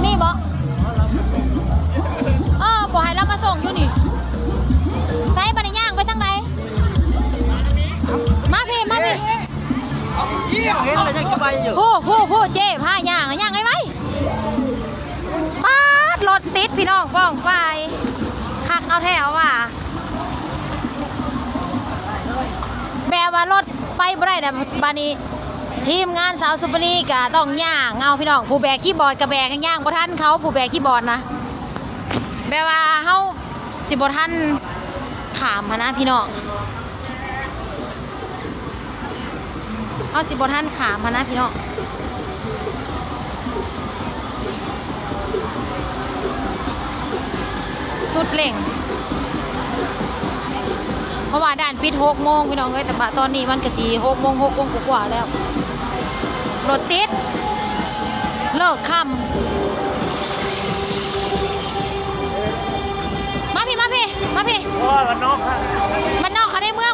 นี่บ่บ่ให้เรามาส่งอยู่นี่ใส่บันย่างไปทางไหนมาพี่โหเจ๊ผ้าย่างย่างไงไว้ปาดรถติดพี่น้องป้องไปคักเอาแถวว่ะแบบว่ารถไปบ่ได้แต่บานี้ทีมงานสาวซุปเปอร์ลีกต้องย่างเอาพี่น้องผู้แบกคีย์บอร์ดกับแบกย่างบ่ทันเขาผู้แบกคีย์บอร์ดนะแบบว่าเฮาสิบ่ทันขามพนะพี่น้องเฮาสิบ่ทันขามพนะพี่น้องสุดเร่งเพราะว่าด่านปิด6 โมงพี่น้องเอ้ยแต่ตอนนี้มันก็สิ6 โมงกว่าแล้วรถติดเลิกค่ำมาพี่โอ้ยมันนอกค่ะมันนอกเขาในเมือง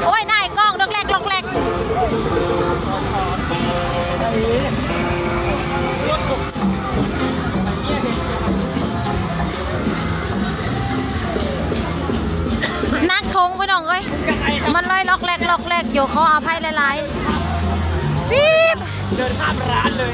โอ้ยนายกล้องดอกแรกนักทงไปน้องเอ้ยมันลอยล็อกแรกอยู่ขออภัยหลายๆปี๊บเดินข้ามร้านเลย